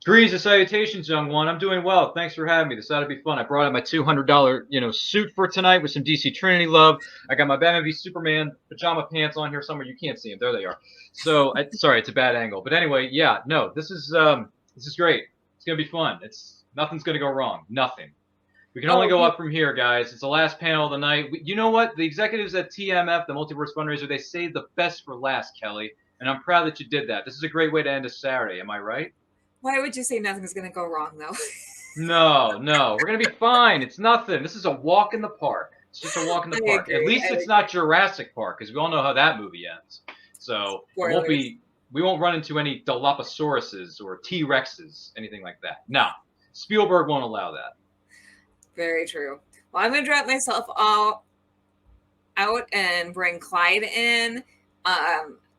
Greetings and salutations, young one. I'm doing well. Thanks for having me. This ought to be fun. I brought out my $200, suit for tonight with some DC Trinity love. I got my Batman v Superman pajama pants on here somewhere. You can't see them. There they are. So, sorry, it's a bad angle. But anyway, yeah, no, this is great. It's gonna be fun. Nothing's gonna go wrong. Nothing. We can only go up from here, guys. It's the last panel of the night. You know what? The executives at TMF, the Multiverse Fundraiser, they saved the best for last, Kelly. And I'm proud that you did that. This is a great way to end a Saturday. Am I right? Why would you say nothing's going to go wrong, though? No, we're going to be fine. It's nothing. This is a walk in the park. It's just a walk in the park. At least it's not Jurassic Park, because we all know how that movie ends. So we won't run into any Dilophosaurus's or T-Rexes, anything like that. No, Spielberg won't allow that. Very true. Well, I'm going to drop myself all out and bring Clyde in.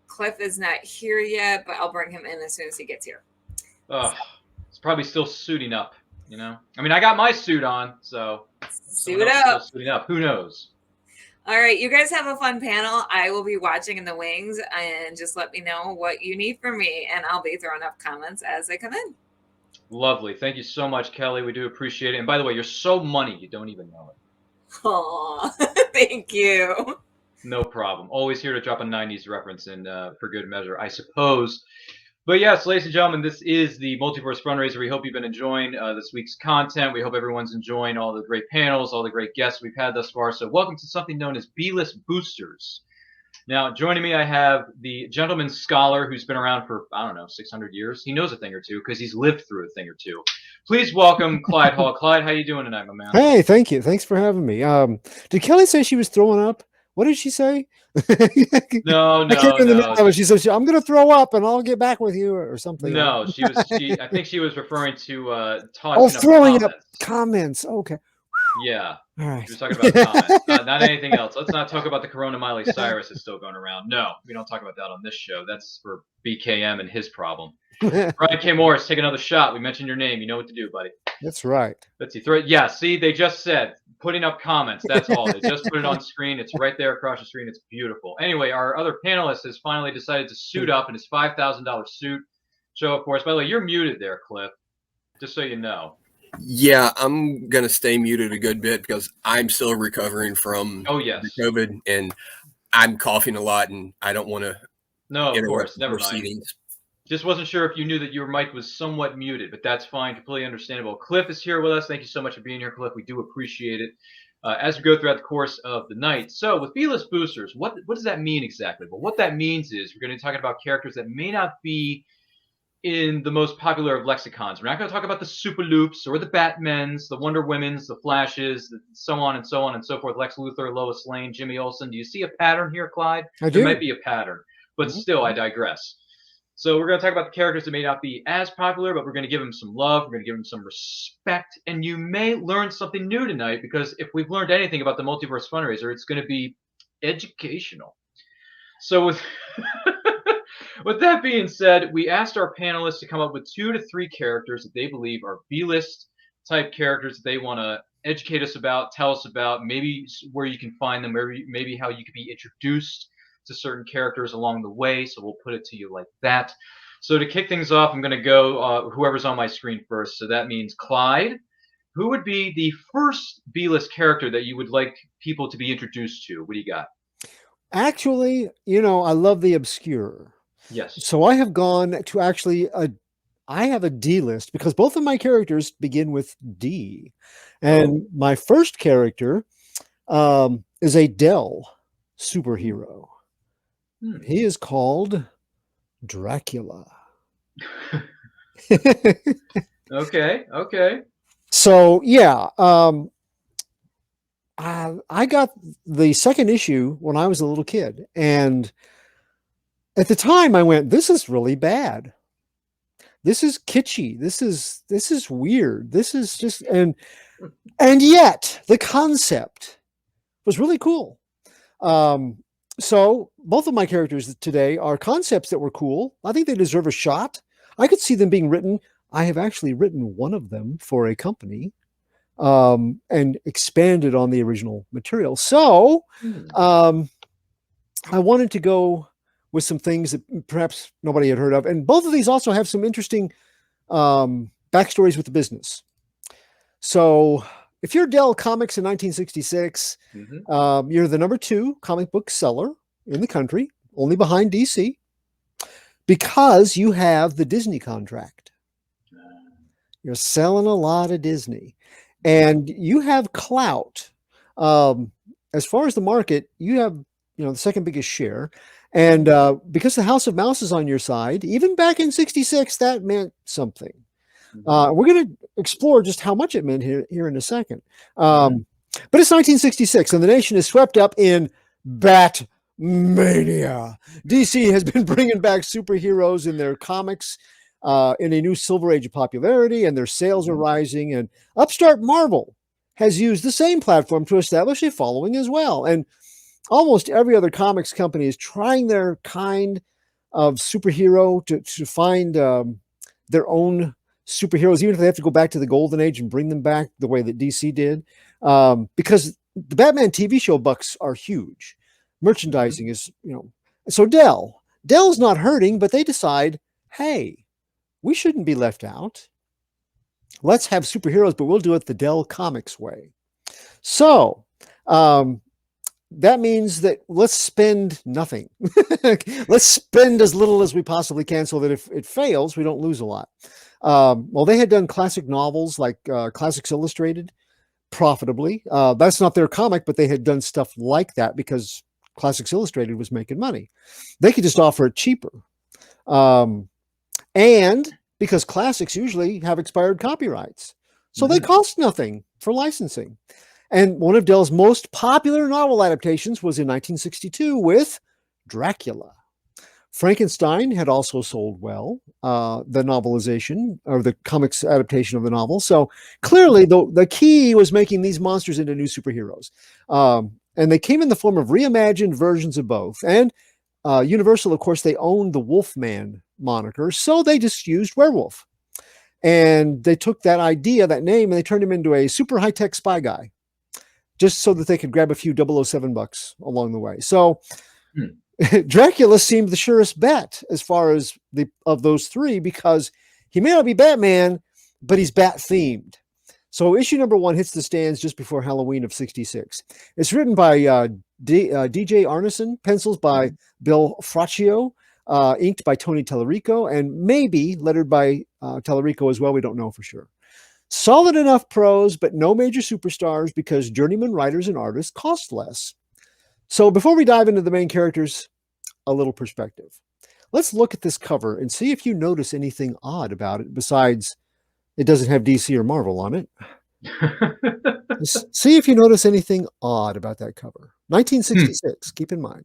Cliff is not here yet, but I'll bring him in as soon as he gets here. It's probably still suiting up, I mean, I got my suit on, so suit up. Still suiting up. Who knows? All right, you guys have a fun panel. I will be watching in the wings, and just let me know what you need from me, and I'll be throwing up comments as they come in. Lovely. Thank you so much, Kelly. We do appreciate it. And by the way, you're so money, you don't even know it. Aw, thank you. No problem. Always here to drop a 90s reference in for good measure, I suppose. But yes, ladies and gentlemen, this is the Multiverse Fundraiser. We hope you've been enjoying this week's content. We hope everyone's enjoying all the great panels, all the great guests we've had thus far. So welcome to something known as B-List Boosters. Now, joining me, I have the gentleman scholar who's been around for, 600 years. He knows a thing or two because he's lived through a thing or two. Please welcome Clyde Hall. Clyde, how you doing tonight, my man? Hey, thank you. Thanks for having me. Did Kelly say she was throwing up? What did she say? No. She said, I'm going to throw up and I'll get back with you or something. No, I think she was referring to throwing up comments. Okay. Yeah. All right. She was talking about comments, not anything else. Let's not talk about the Corona Miley Cyrus that's still going around. No, we don't talk about that on this show. That's for BKM and his problem. Brian K. Morris, take another shot. We mentioned your name. You know what to do, buddy. That's right. Let's see. Throw it. Yeah, see, they just said putting up comments. That's all. They just put it on screen. It's right there across the screen. It's beautiful. Anyway, our other panelist has finally decided to suit up in his $5,000 suit. Show up for us. By the way, you're muted there, Cliff. Just so you know. Yeah, I'm going to stay muted a good bit because I'm still recovering from COVID, and I'm coughing a lot, and I don't want to of course. Never mind. Just wasn't sure if you knew that your mic was somewhat muted, but that's fine. Completely understandable. Cliff is here with us. Thank you so much for being here, Cliff. We do appreciate it as we go throughout the course of the night. So with B-List Boosters, what does that mean exactly? Well, what that means is we're going to be talking about characters that may not be in the most popular of lexicons. We're not going to talk about the Super Loops or the Batmans, the Wonder Womens, the Flashes, so on and so on and so forth. Lex Luthor, Lois Lane, Jimmy Olsen. Do you see a pattern here, Clyde? I do. There might be a pattern, but still, I digress. So we're going to talk about the characters that may not be as popular, but we're going to give them some love. We're going to give them some respect. And you may learn something new tonight, because if we've learned anything about the Multiverse Fundraiser, it's going to be educational. So with with that being said, we asked our panelists to come up with 2 to 3 characters that they believe are B-list type characters that they want to educate us about, tell us about, maybe where you can find them, maybe how you could be introduced to certain characters along the way. So we'll put it to you like that. So to kick things off, I'm going to go whoever's on my screen first. So that means Clyde. Who would be the first B-list character that you would like people to be introduced to? What do you got? Actually, I love the obscure. Yes. So I have gone to actually I have a D list because both of my characters begin with D. And my first character is a Dell superhero. He is called Dracula. Okay. So yeah, I got the second issue when I was a little kid, and at the time I went, "This is really bad. This is kitschy. This is weird. This is just," and yet the concept was really cool. So both of my characters today are concepts that were cool. I think they deserve a shot. I could see them being written. I have actually written one of them for a company and expanded on the original material. So I wanted to go with some things that perhaps nobody had heard of. And both of these also have some interesting backstories with the business. So if you're Dell Comics in 1966, you're the #2 comic book seller in the country, only behind DC, because you have the Disney contract. You're selling a lot of Disney, and you have clout. As far as the market, you have, the second biggest share. And because the House of Mouse is on your side, even back in 66, that meant something. We're going to explore just how much it meant here in a second. But it's 1966, and the nation is swept up in Batmania. DC has been bringing back superheroes in their comics in a new silver age of popularity, and their sales are rising. And upstart Marvel has used the same platform to establish a following as well. And almost every other comics company is trying their kind of superhero to find their own superheroes, even if they have to go back to the golden age and bring them back the way that DC did. Because the Batman TV show bucks are huge. Merchandising is, so Dell's not hurting, but they decide, hey, we shouldn't be left out. Let's have superheroes, but we'll do it the Dell Comics way. So, that means that let's spend nothing. Let's spend as little as we possibly can so that if it fails, we don't lose a lot. Well, they had done classic novels like Classics Illustrated profitably. That's not their comic, but they had done stuff like that because Classics Illustrated was making money. They could just offer it cheaper. And because classics usually have expired copyrights, so they cost nothing for licensing. And one of Dell's most popular novel adaptations was in 1962 with Dracula. Frankenstein had also sold well, the novelization or the comics adaptation of the novel. So clearly the key was making these monsters into new superheroes. And they came in the form of reimagined versions of both. And Universal, of course, they owned the Wolfman moniker, so they just used werewolf. And they took that idea, that name, and they turned him into a super high-tech spy guy, just so that they could grab a few 007 bucks along the way. So Dracula seemed the surest bet as far as of those three, because he may not be Batman, but he's Bat-themed. So issue #1 hits the stands just before Halloween of 66. It's written by DJ Arneson, pencils by Bill Fraccio, inked by Tony Tallarico, and maybe lettered by Tallarico as well. We don't know for sure. Solid enough prose, but no major superstars because journeyman writers and artists cost less. So before we dive into the main characters, a little perspective. Let's look at this cover and see if you notice anything odd about it besides it doesn't have DC or Marvel on it. See if you notice anything odd about that cover. 1966, keep in mind.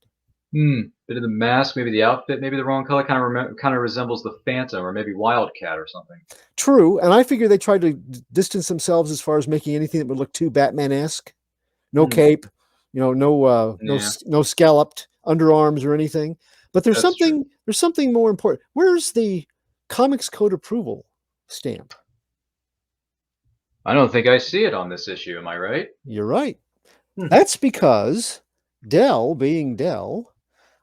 Bit of the mask, maybe the outfit, maybe the wrong color, kind of resembles the Phantom or maybe Wildcat or something. True, and I figure they tried to distance themselves as far as making anything that would look too Batman-esque. No cape, no scalloped underarms or anything. But there's something more important. Where's the Comics Code approval stamp? I don't think I see it on this issue. Am I right? You're right. That's because Dell, being Dell,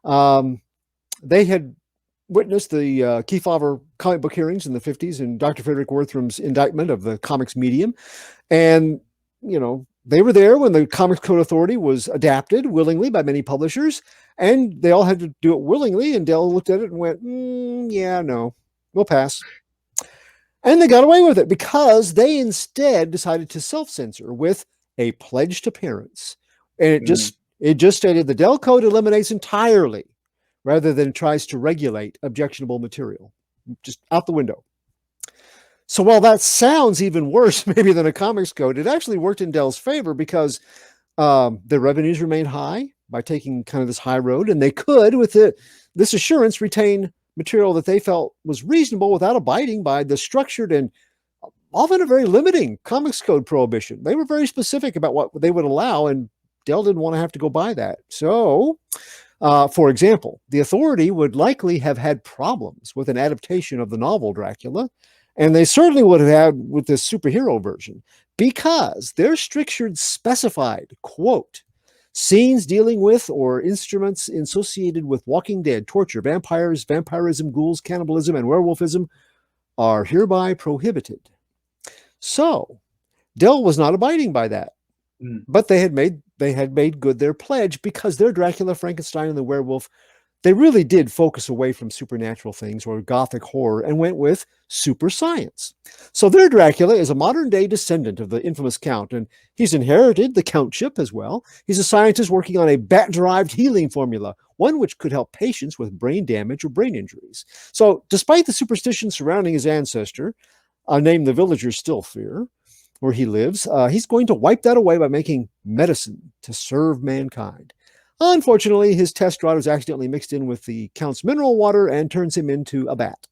they had witnessed the Kefauver comic book hearings in the 50s and Dr. Frederick Wertham's indictment of the comics medium. And, they were there when the Comics Code Authority was adapted willingly by many publishers, and they all had to do it willingly. And Dell looked at it and went, yeah, no, we'll pass. And they got away with it because they instead decided to self-censor with a pledged appearance. And it just stated the Dell Code eliminates entirely rather than tries to regulate objectionable material. Just out the window. So while that sounds even worse maybe than a Comics Code, it actually worked in Dell's favor because their revenues remained high by taking kind of this high road, and they could, with this assurance, retain material that they felt was reasonable without abiding by the structured and often a very limiting Comics Code prohibition. They were very specific about what they would allow, and Dell didn't want to have to go by that. So, for example, the Authority would likely have had problems with an adaptation of the novel Dracula, and they certainly would have had with this superhero version, because their strictures specified, quote, scenes dealing with or instruments associated with Walking Dead, torture, vampires, vampirism, ghouls, cannibalism, and werewolfism are hereby prohibited. So Dell was not abiding by that. But they had made good their pledge, because their Dracula, Frankenstein, and the werewolf, they really did focus away from supernatural things or gothic horror and went with super science. So their Dracula is a modern-day descendant of the infamous Count, and he's inherited the Countship as well. He's a scientist working on a bat-derived healing formula, one which could help patients with brain damage or brain injuries. So despite the superstition surrounding his ancestor, a name the villagers still fear, where he lives, he's going to wipe that away by making medicine to serve mankind. Unfortunately, his test rod was accidentally mixed in with the Count's mineral water and turns him into a bat.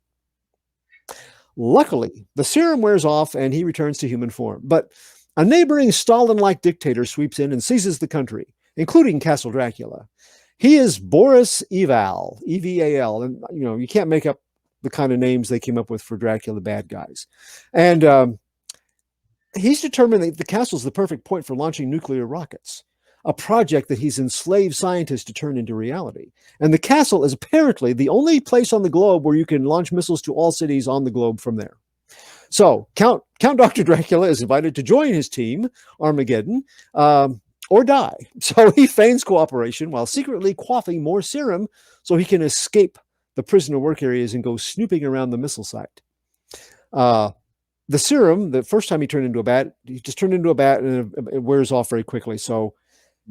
Luckily, the serum wears off and he returns to human form. But a neighboring Stalin-like dictator sweeps in and seizes the country, including Castle Dracula. He is Boris Eval, E-V-A-L, and you can't make up the kind of names they came up with for Dracula bad guys. And he's determined that the castle is the perfect point for launching nuclear rockets, a project that he's enslaved scientists to turn into reality. And the castle is apparently the only place on the globe where you can launch missiles to all cities on the globe from there. So Count Dr. Dracula is invited to join his team, Armageddon, or die. So he feigns cooperation while secretly quaffing more serum so he can escape the prisoner work areas and go snooping around the missile site. The serum, the first time he turned into a bat, he just turned into a bat and it wears off very quickly. So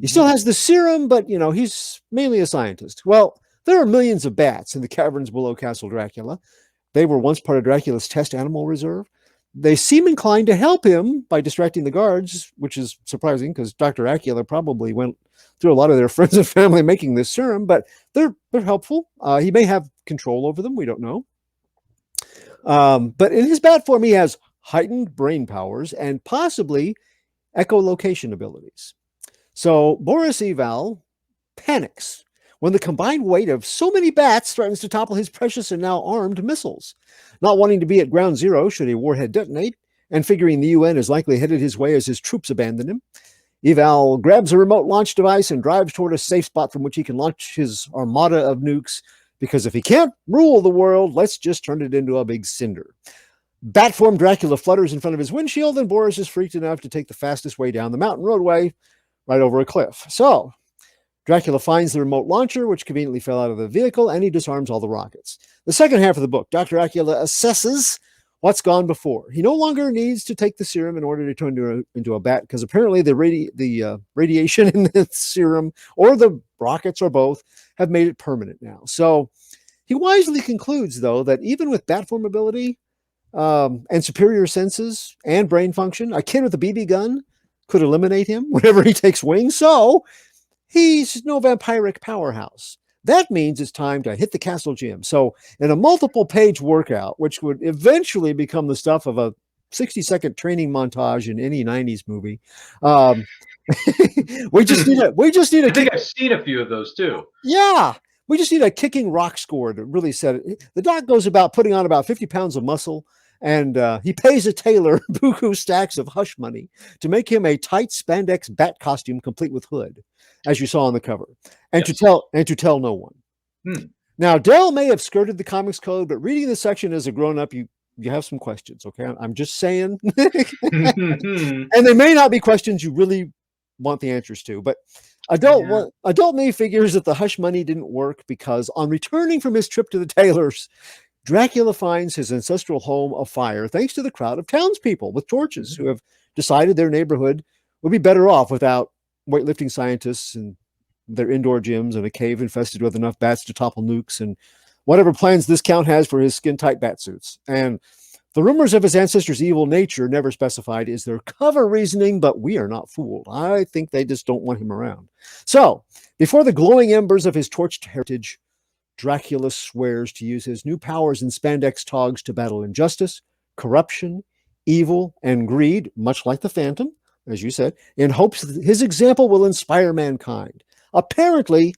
he still has the serum, but, he's mainly a scientist. Well, there are millions of bats in the caverns below Castle Dracula. They were once part of Dracula's test animal reserve. They seem inclined to help him by distracting the guards, which is surprising because Dr. Dracula probably went through a lot of their friends and family making this serum, but they're helpful. He may have control over them. We don't know. But in his bat form, he has heightened brain powers and possibly echolocation abilities. So Boris Eval panics when the combined weight of so many bats threatens to topple his precious and now armed missiles. Not wanting to be at ground zero should a warhead detonate, and figuring the UN is likely headed his way as his troops abandon him, Eval grabs a remote launch device and drives toward a safe spot from which he can launch his armada of nukes, because if he can't rule the world, let's just turn it into a big cinder. Bat-form Dracula flutters in front of his windshield, and Boris is freaked enough to take the fastest way down the mountain roadway right over a cliff. So Dracula finds the remote launcher, which conveniently fell out of the vehicle, and he disarms all the rockets. The second half of the book, Dr. Dracula assesses what's gone before. He no longer needs to take the serum in order to turn into a bat, because apparently the radiation in the serum, or the rockets, or both, have made it permanent now. So he wisely concludes, though, that even with bat form ability and superior senses and brain function, a kid with a BB gun could eliminate him whenever he takes wing. So he's no vampiric powerhouse. That means it's time to hit the castle gym. So in a multiple-page workout, which would eventually become the stuff of a 60-second training montage in any 90s movie, we just need a. I think I've seen a few of those too. Yeah, we just need a kicking rock score to really set it. The doc goes about putting on about 50 pounds of muscle, and he pays a tailor buku stacks of hush money to make him a tight spandex bat costume complete with hood, as you saw on the cover, and yes, to tell no one. Now, Dell may have skirted the comics code, but reading this section as a grown-up, you have some questions. Okay, I'm just saying, and they may not be questions you really want the answers to, but adult me figures that the hush money didn't work because on returning from his trip to the tailor's, Dracula finds his ancestral home afire thanks to the crowd of townspeople with torches who have decided their neighborhood would be better off without weightlifting scientists and their indoor gyms and a cave infested with enough bats to topple nukes and whatever plans this Count has for his skin-tight bat suits. And the rumors of his ancestors' evil nature, never specified, is their cover reasoning, but we are not fooled. I think they just don't want him around. So, before the glowing embers of his torched heritage, Dracula swears to use his new powers and spandex togs to battle injustice, corruption, evil, and greed, much like the Phantom, as you said, in hopes that his example will inspire mankind. Apparently,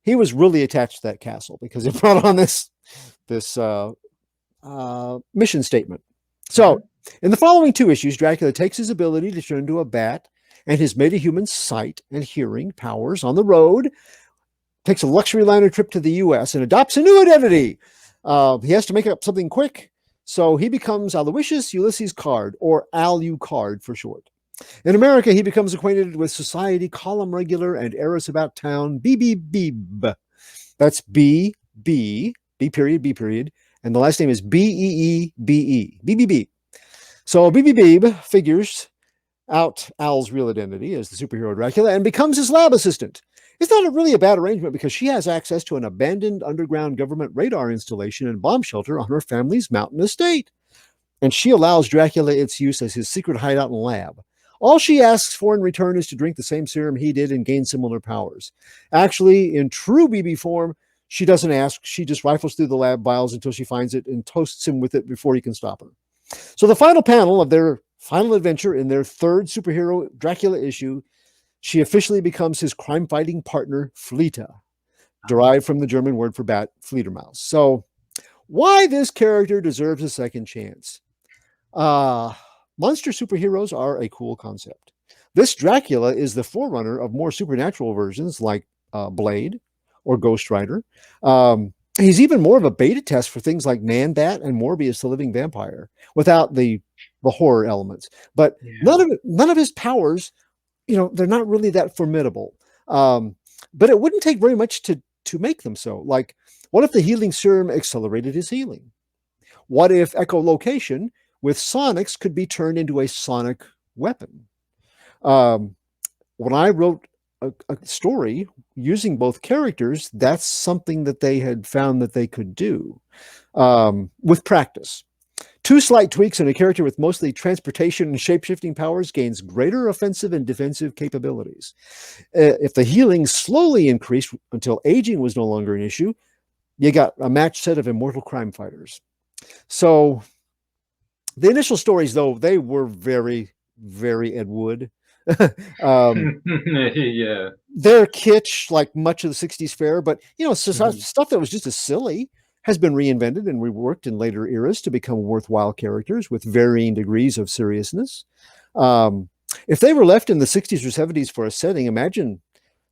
he was really attached to that castle because it brought on this mission statement. So, in the following 2 issues, Dracula takes his ability to turn into a bat and his meta-human sight and hearing powers on the road, takes a luxury liner trip to the U.S. and adopts a new identity. He has to make up something quick, So he becomes Aloysius Ulysses Card, or Alucard for short. In America, he becomes acquainted with Society column regular and heiress about town B.B. Beeb. That's B period, and the last name is B-E-E-B-E. B-B-B. So B.B. Beeb figures out Al's real identity as the superhero Dracula and becomes his lab assistant. It's not really a bad arrangement because she has access to an abandoned underground government radar installation and bomb shelter on her family's mountain estate. And she allows Dracula its use as his secret hideout and lab. All she asks for in return is to drink the same serum he did and gain similar powers. Actually, in true BB form, she doesn't ask. She just rifles through the lab vials until she finds it and toasts him with it before he can stop her. So the final panel of their final adventure in their third superhero Dracula issue, she officially becomes his crime-fighting partner, Fleeta, derived from the German word for bat, Fledermaus. So why this character deserves a second chance? Monster superheroes are a cool concept. This Dracula is the forerunner of more supernatural versions like Blade or Ghost Rider. He's even more of a beta test for things like Man-Bat and Morbius the Living Vampire without the horror elements. But none of his powers, they're not really that formidable. But it wouldn't take very much to make them so. Like, what if the healing serum accelerated his healing? What if echolocation with sonics could be turned into a sonic weapon? When I wrote a story using both characters, that's something that they had found that they could do with practice. 2 slight tweaks and a character with mostly transportation and shape-shifting powers gains greater offensive and defensive capabilities. If the healing slowly increased until aging was no longer an issue, you got a match set of immortal crime fighters. So the initial stories, though, they were very, very Ed Wood. Yeah. They're kitsch like much of the 60s fare, but stuff that was just as silly has been reinvented and reworked in later eras to become worthwhile characters with varying degrees of seriousness. If they were left in the 60s or 70s for a setting, imagine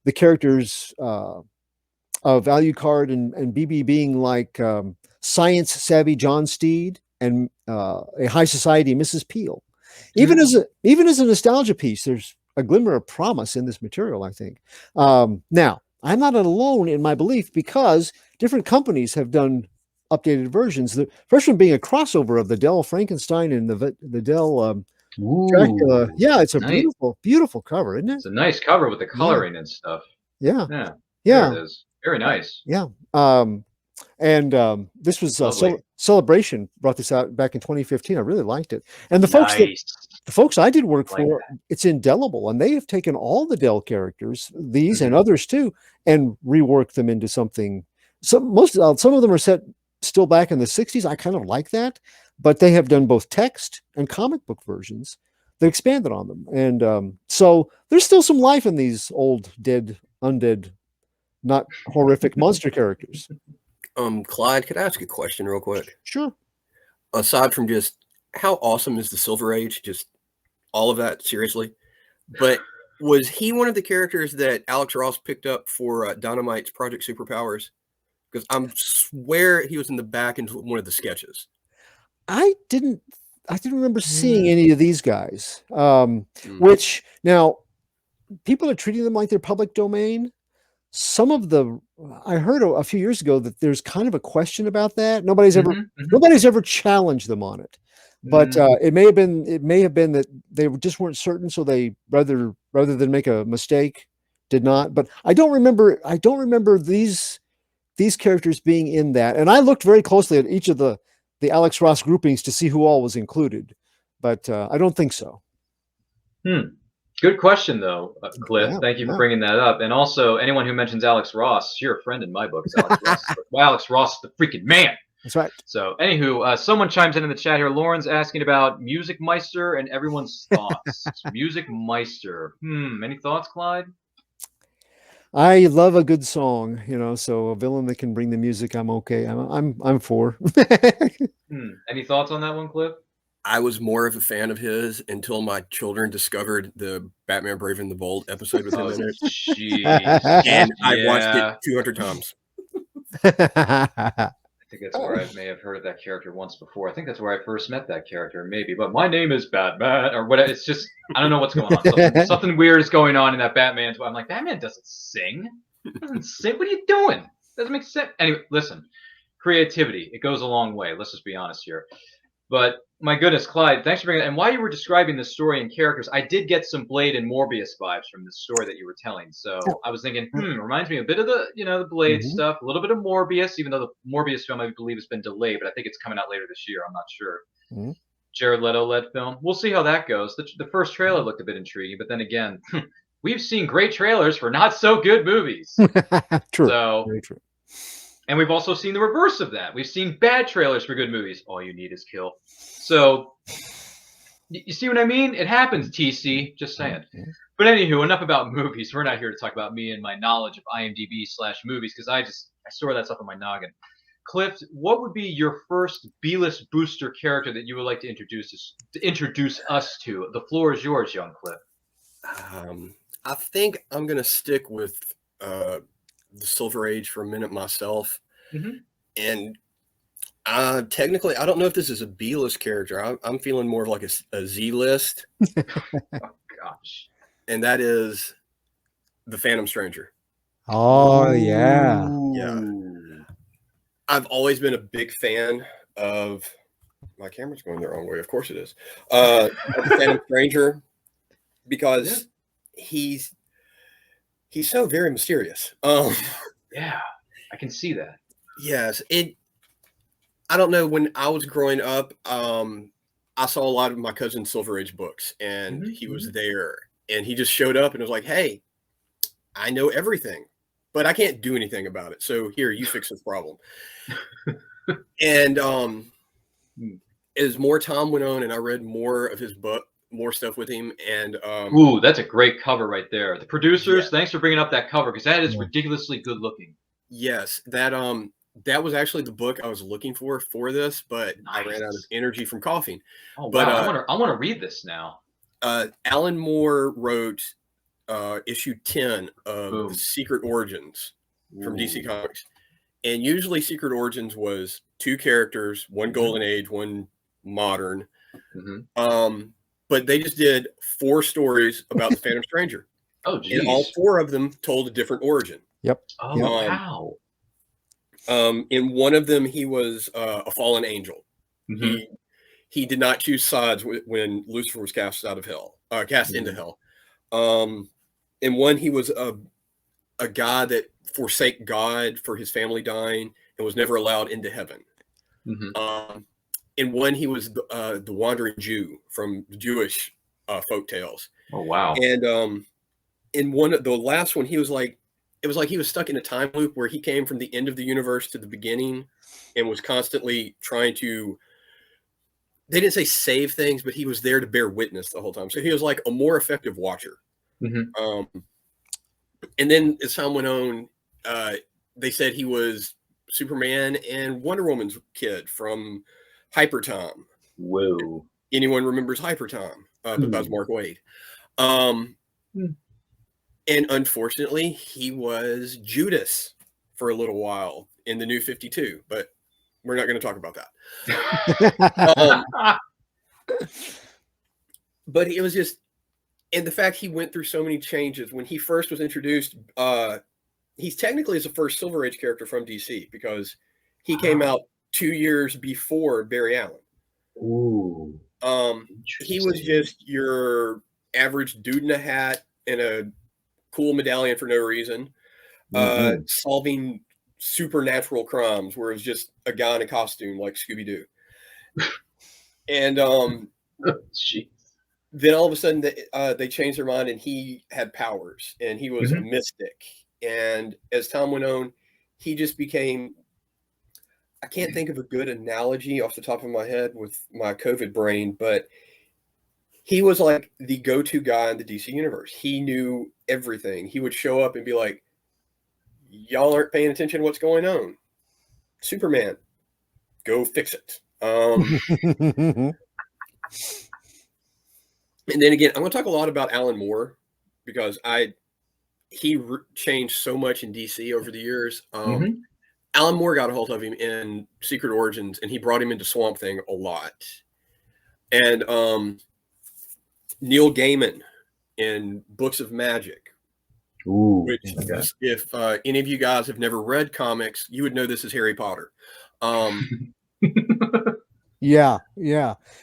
the characters of Alucard and BB being like science savvy John Steed and a high society Mrs. Peel. Even as a nostalgia piece, there's a glimmer of promise in this material, I think. Now, I'm not alone in my belief because different companies have done updated versions. The first one being a crossover of the Dell Frankenstein and the Dell Dracula. Yeah, it's a nice, beautiful cover, isn't it? It's a nice cover with the coloring and stuff. Yeah. There Yeah. it is. Very nice. Yeah. And this was Celebration brought this out back in 2015. I really liked it. And the folks I did work for, it's indelible, and they have taken all the Dell characters, these and others too, and reworked them into something. Some of them are set still back in the 60s. I kind of like that, but they have done both text and comic book versions that expanded on them. And so there's still some life in these old undead, not horrific monster characters. Clyde, could I ask a question real quick? Sure. Aside from just how awesome is the Silver Age, just all of that, seriously. But was he one of the characters that Alex Ross picked up for Dynamite's Project Superpowers? Because I swear he was in the back in one of the sketches. I didn't remember seeing any of these guys. Which now people are treating them like they're public domain. I heard a few years ago that there's kind of a question about that. Nobody's ever challenged them on it, but it may have been that they just weren't certain, so they rather than make a mistake, did not. But I don't remember these characters being in that. And I looked very closely at each of the Alex Ross groupings to see who all was included, but I don't think so. Good question, though, Cliff. Thank you for bringing that up. And also, anyone who mentions Alex Ross, you're a friend in my book. Alex Ross is the freaking man. That's right. So, anywho, someone chimes in the chat here. Lauren's asking about Music Meister and everyone's thoughts. Music Meister. Any thoughts, Clyde? I love a good song, so a villain that can bring the music, I'm okay. I'm for. Any thoughts on that one, Cliff? I was more of a fan of his until my children discovered the Batman Brave and the Bold episode with him in it. Jeez. And I watched it 200 times. think that's where I may have heard of that character once before. I think that's where I first met that character, maybe. But my name is Batman, or what? It's just I don't know what's going on. Something weird is going on in that Batman. I'm like, Batman doesn't sing. Doesn't sing. What are you doing? Doesn't make sense. Anyway, listen, creativity. It goes a long way. Let's just be honest here. But my goodness, Clyde, thanks for bringing it. And while you were describing the story and characters, I did get some Blade and Morbius vibes from the story that you were telling. So I was thinking, reminds me a bit of the, the Blade stuff, a little bit of Morbius, even though the Morbius film, I believe, has been delayed, but I think it's coming out later this year. I'm not sure. Jared Leto led film. We'll see how that goes. The first trailer looked a bit intriguing, but then again, we've seen great trailers for not so good movies. True. So, very true. And we've also seen the reverse of that. We've seen bad trailers for good movies. All you need is kill. So, you see what I mean? It happens, TC. Just saying. But anywho, enough about movies. We're not here to talk about me and my knowledge of IMDb/movies because I store that stuff in my noggin. Cliff, what would be your first B-list booster character that you would like to introduce us to? The floor is yours, young Cliff. I think I'm going to stick with the Silver Age for a minute myself. And technically, I don't know if this is a B-list character. I'm feeling more of like a Z-list. Oh, gosh. And that is the Phantom Stranger. Oh, yeah. Yeah. I've always been a big fan of... My camera's going the wrong way. Of course it is. The Phantom Stranger, because he's so very mysterious. Yeah, I can see that. Yes. I don't know, when I was growing up, I saw a lot of my cousin's Silver Age books, and he was there, and he just showed up and was like, hey, I know everything, but I can't do anything about it. So here, you fix this problem. And as more time went on and I read more of his book, more stuff with him, and ooh, that's a great cover right there. The producers, thanks for bringing up that cover because that is ridiculously good looking. Yes, that was actually the book I was looking for this, but I ran out of energy from coughing. Oh, but wow. I want to read this now. Alan Moore wrote issue 10 of the Secret Origins from DC Comics, and usually Secret Origins was 2 characters, one Golden Age, one modern. But they just did 4 stories about the Phantom Stranger. Oh, geez. And all 4 of them told a different origin. Yep. Oh, wow. In one of them, he was a fallen angel. He did not choose sides when Lucifer was cast out of hell, cast into hell. In one, he was a guy that forsake God for his family dying and was never allowed into heaven. In one, he was the wandering Jew from Jewish folk tales. Oh, wow. And in the last one, it was like he was stuck in a time loop where he came from the end of the universe to the beginning and was constantly trying to, they didn't say save things, but he was there to bear witness the whole time. So he was like a more effective watcher. And then as time went on, they said he was Superman and Wonder Woman's kid from Hyper Time. Whoa. Anyone remembers Hyper Time? That was Mark Waid. And unfortunately, he was Judas for a little while in the New 52, but we're not going to talk about that. But it was just, and the fact he went through so many changes when he first was introduced, he's technically is the first Silver Age character from DC because he came out 2 years before Barry Allen. Ooh. He was just your average dude in a hat and a cool medallion for no reason, solving supernatural crimes where it was just a guy in a costume like Scooby-Doo. And then all of a sudden they changed their mind and he had powers and he was a mystic. And as time went on, he just became, I can't think of a good analogy off the top of my head with my COVID brain, but he was like the go-to guy in the DC universe. He knew everything. He would show up and be like, y'all aren't paying attention to what's going on. Superman, go fix it. And then again, I'm going to talk a lot about Alan Moore because he changed so much in DC over the years. Alan Moore got a hold of him in Secret Origins, and he brought him into Swamp Thing a lot. And Neil Gaiman in Books of Magic. Ooh, Which, if any of you guys have never read comics, you would know this is Harry Potter. Yeah.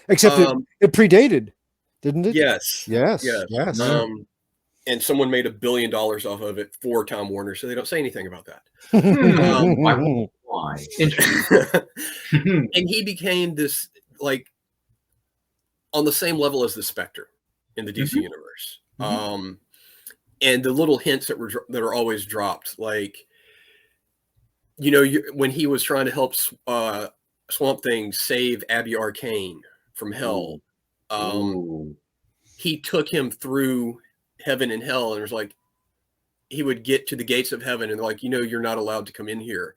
Except it predated, didn't it? Yes. Yes. And someone made $1 billion off of it for Time Warner, so they don't say anything about that. Why? Interesting. And he became this, like, on the same level as the Spectre in the DC universe. And the little hints that are always dropped, like, you know, when he was trying to help Swamp Thing save Abby Arcane from hell, he took him through heaven and hell, and it was like he would get to the gates of heaven, and they're like, you know, you're not allowed to come in here,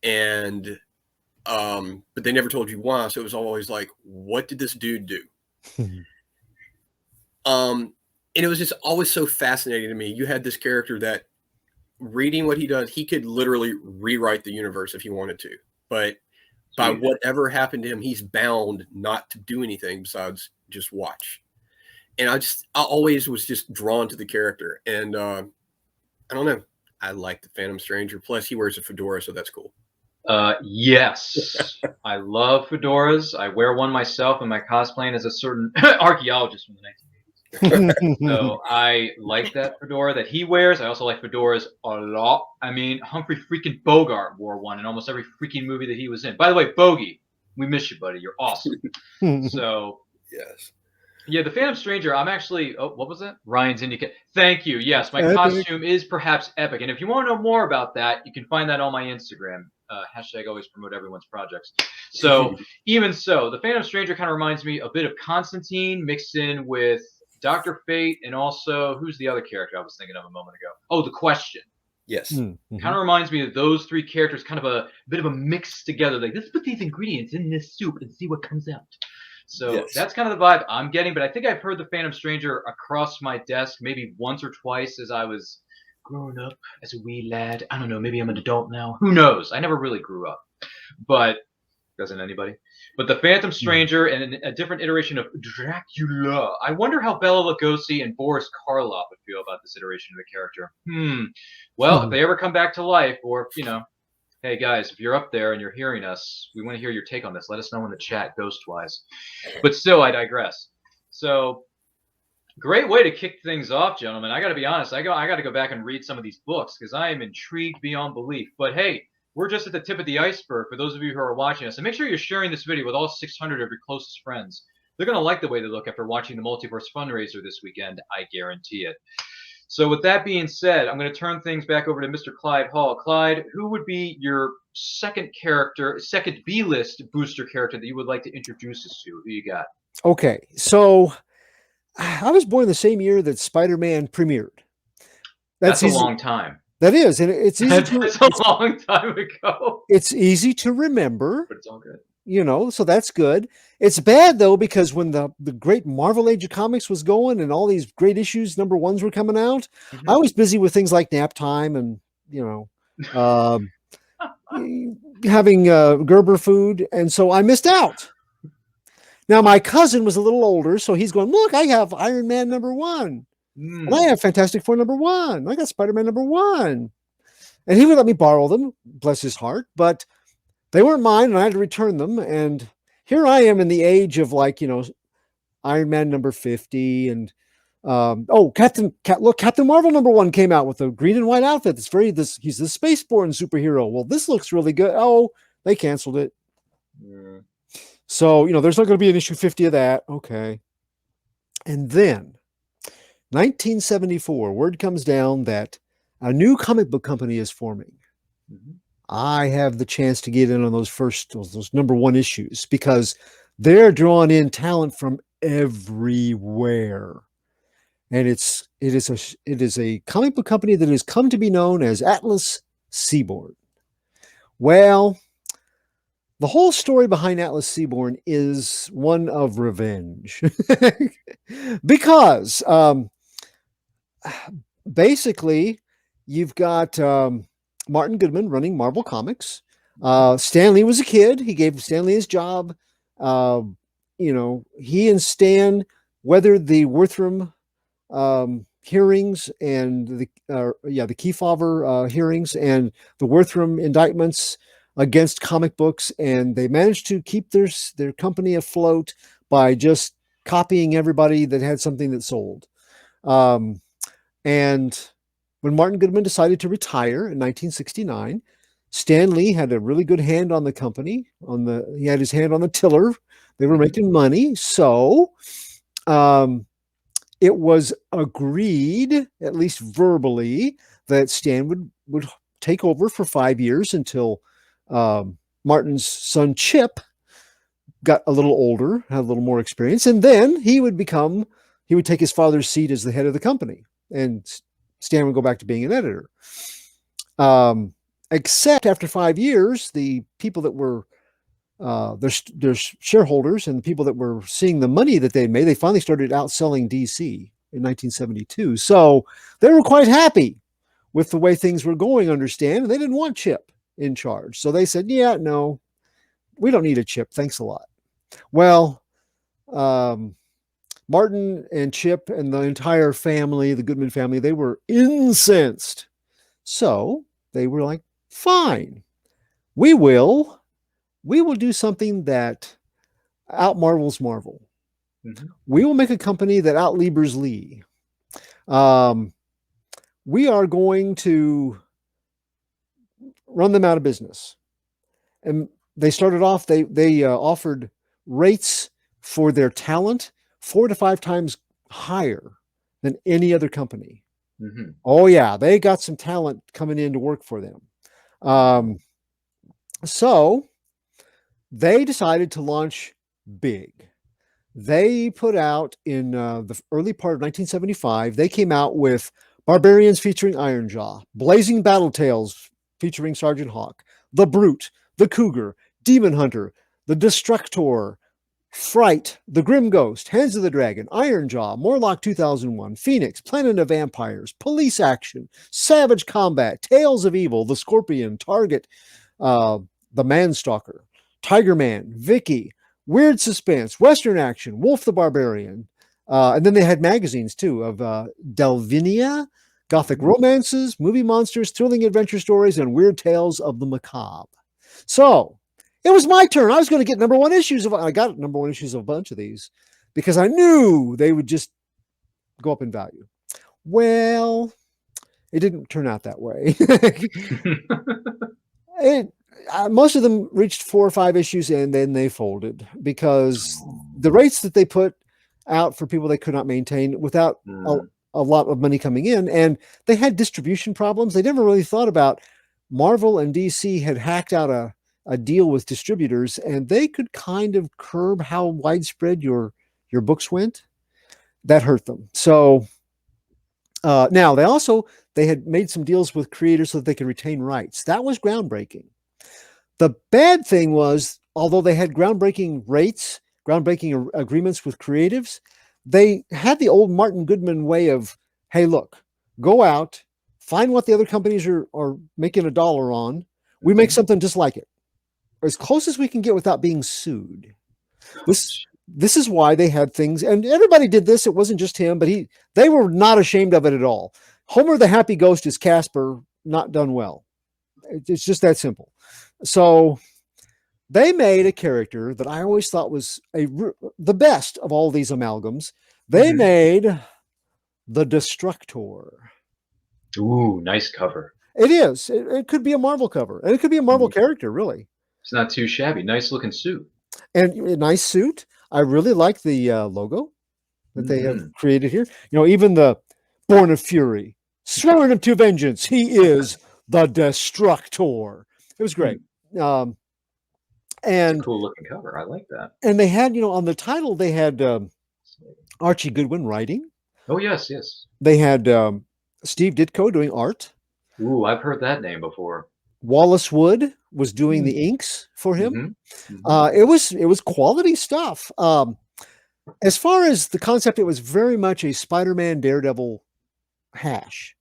and but they never told you why, so it was always like, what did this dude do? And it was just always so fascinating to me. You had this character that, reading what he does, he could literally rewrite the universe if he wanted to. But by whatever happened to him, he's bound not to do anything besides just watch. And I always was just drawn to the character. And I don't know. I like the Phantom Stranger. Plus, he wears a fedora, so that's cool. Yes. I love fedoras. I wear one myself in my cosplaying as a certain archaeologist from the 1980s. So I like that fedora that he wears. I also like fedoras a lot. I mean, Humphrey freaking Bogart wore one in almost every freaking movie that he was in. By the way, Bogey, we miss you, buddy. You're awesome. So yes. Yeah, the Phantom Stranger, I'm actually, what was that? Ryan's Indica. Thank you. Yes, my Epic. costume is perhaps epic. And if you want to know more about that, you can find that on my Instagram. Hashtag always promote everyone's projects. So even so, the Phantom Stranger kind of reminds me a bit of Constantine mixed in with Dr. Fate, and also, who's the other character I was thinking of a moment ago? Oh, The Question. Yes. Kind of reminds me of those three characters, kind of a bit of a mix together. Like, let's put these ingredients in this soup and see what comes out. So that's kind of the vibe I'm getting. But I think I've heard the Phantom Stranger across my desk maybe once or twice as I was growing up as a wee lad. I don't know. Maybe I'm an adult now. Who knows? I never really grew up. But doesn't anybody? But the Phantom Stranger and a different iteration of Dracula. I wonder how Bela Lugosi and Boris Karloff would feel about this iteration of the character. Well, if they ever come back to life, or, you know, hey guys, if you're up there and you're hearing us, we want to hear your take on this. Let us know in the chat, ghost-wise. But still, I digress. So, great way to kick things off, gentlemen. I got to be honest. I got to go back and read some of these books because I am intrigued beyond belief. But hey, we're just at the tip of the iceberg for those of you who are watching us. And make sure you're sharing this video with all 600 of your closest friends. They're going to like the way they look after watching the Multiverse Fundraiser this weekend. I guarantee it. So with that being said, I'm going to turn things back over to Mr. Clyde Hall. Clyde, who would be your second B-list booster character that you would like to introduce us to? Who you got? Okay, so I was born the same year that Spider-Man premiered. That's a long time. That is, and it's easy. That's a long time ago. It's easy to remember, but it's all good. You know, so that's good. It's bad though because when the great Marvel Age of Comics was going and all these great issues #1s were coming out, I was busy with things like nap time and having Gerber food, and so I missed out. Now my cousin was a little older, so he's going, look, I have Iron Man #1. And I have Fantastic Four #1. I got Spider-Man #1. And he would let me borrow them, bless his heart, but they weren't mine and I had to return them. And here I am in the age of, like, you know, Iron Man #50 and Captain Marvel #1 came out with a green and white outfit. He's the spaceborne superhero. Well, this looks really good. Oh, they canceled it. So, you know, there's not going to be an issue 50 of that. Okay. And then 1974, word comes down that a new comic book company is forming. I have the chance to get in on those #1 issues because they're drawing in talent from everywhere. And it is a comic book company that has come to be known as Atlas Seaboard. Well, the whole story behind Atlas Seaboard is one of revenge. Because basically you've got Martin Goodman running Marvel Comics. Stan Lee was a kid. He gave Stan Lee his job. He and Stan weathered the Wortham hearings and the Kefauver hearings and the Wortham indictments against comic books, and they managed to keep their company afloat by just copying everybody that had something that sold. And when Martin Goodman decided to retire in 1969, Stan Lee had a really good hand on the company. He had his hand on the tiller. They were making money, so it was agreed, at least verbally, that Stan would take over for 5 years until Martin's son Chip got a little older, had a little more experience, and then he would take his father's seat as the head of the company, and Stan would go back to being an editor. Except after 5 years, the people that were their shareholders and the people that were seeing the money that they made, they finally started outselling DC in 1972. So they were quite happy with the way things were going, understand, and they didn't want Chip in charge. So they said, yeah, no, we don't need a Chip. Thanks a lot. Well, Martin and Chip and the entire family, the Goodman family, they were incensed. So they were like, fine, we will do something that out-Marvels Marvel. Mm-hmm. We will make a company that out-Liebers Lee. We are going to run them out of business. And they started off, they offered rates for their talent 4 to 5 times higher than any other company. Mm-hmm. Oh yeah, they got some talent coming in to work for them. So they decided to launch big. They put out in the early part of 1975, they came out with Barbarians featuring Ironjaw, Blazing Battle Tales featuring Sergeant Hawk, The Brute, The Cougar, Demon Hunter, The Destructor, Fright, The Grim Ghost, Hands of the Dragon, Ironjaw, Morlock 2001, Phoenix, Planet of Vampires, Police Action, Savage Combat, Tales of Evil, The Scorpion, Target, The Manstalker, Tiger Man, Vicky, Weird Suspense, Western Action, Wolf the Barbarian. And then they had magazines too of Delvinia, Gothic Romances, Movie Monsters, Thrilling Adventure Stories, and Weird Tales of the Macabre. So it was my turn. I was going to get number 1 issues I got number 1 issues of a bunch of these because I knew they would just go up in value. Well, it didn't turn out that way. Most of them reached 4 or 5 issues and then they folded because the rates that they put out for people they could not maintain without a lot of money coming in, and they had distribution problems. They never really thought about Marvel and DC had hacked out a deal with distributors, and they could kind of curb how widespread your books went. That hurt them. So now they had made some deals with creators so that they could retain rights. That was groundbreaking. The bad thing was, although they had groundbreaking rates, groundbreaking agreements with creatives, they had the old Martin Goodman way of, hey, look, go out, find what the other companies are making $1 on. We make something just like it, as close as we can get without being sued. This is why they had things, and everybody did this. It wasn't just him, but they were not ashamed of it at all. Homer the Happy Ghost is Casper, not done well. It's just that simple. So they made a character that I always thought was the best of all these amalgams. They made the Destructor. Ooh, nice cover. It is. It could be a Marvel cover, and it could be a Marvel character, really. It's not too shabby. Nice looking suit. And a nice suit. I really like the logo that they have created here. Even the Born of Fury, sworn up to vengeance. He is the Destructor. It was great. And it's a cool looking cover. I like that. And they had, on the title, they had Archie Goodwin writing. Oh, yes. They had Steve Ditko doing art. Ooh, I've heard that name before. Wallace Wood was doing the inks for him. It was quality stuff. As far as the concept, it was very much a Spider-Man Daredevil hash.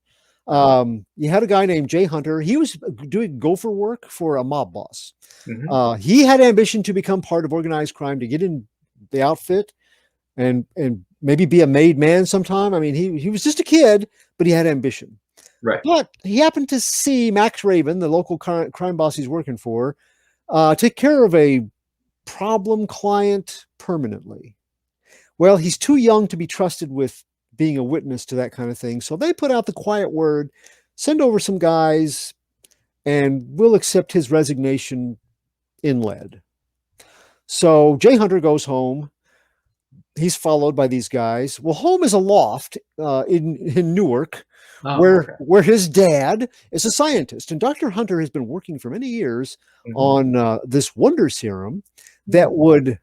You had a guy named Jay Hunter. He was doing gopher work for a mob boss. Mhm. He had ambition to become part of organized crime, to get in the outfit and maybe be a made man sometime. I mean, he was just a kid, but he had ambition. Right. But he happened to see Max Raven, the local crime boss he's working for, take care of a problem client permanently. Well, he's too young to be trusted with being a witness to that kind of thing. So they put out the quiet word, send over some guys, and we'll accept his resignation in lead. So Jay Hunter goes home. He's followed by these guys. Well, home is a loft in Newark, Oh, where okay. where his dad is a scientist, and Dr. Hunter has been working for many years Mhm. on this wonder serum that would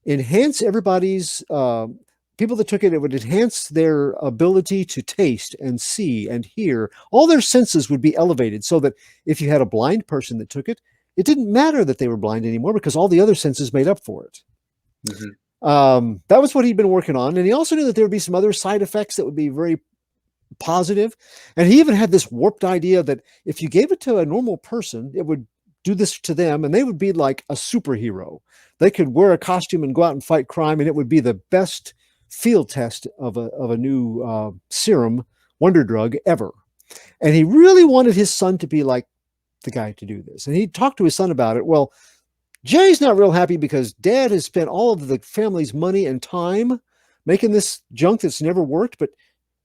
enhance everybody's people that took it. It would enhance their ability to taste and see and hear. All their senses would be elevated, so that if you had a blind person that took it, it didn't matter that they were blind anymore, because all the other senses made up for it. Mhm. That was what he'd been working on. And he also knew that there would be some other side effects that would be very positive. And he even had this warped idea that if you gave it to a normal person, it would do this to them, and they would be like a superhero. They could wear a costume and go out and fight crime, and it would be the best field test of a new serum wonder drug ever. And he really wanted his son to be like the guy to do this. And he talked to his son about it. Well, Jay's not real happy because dad has spent all of the family's money and time making this junk that's never worked. But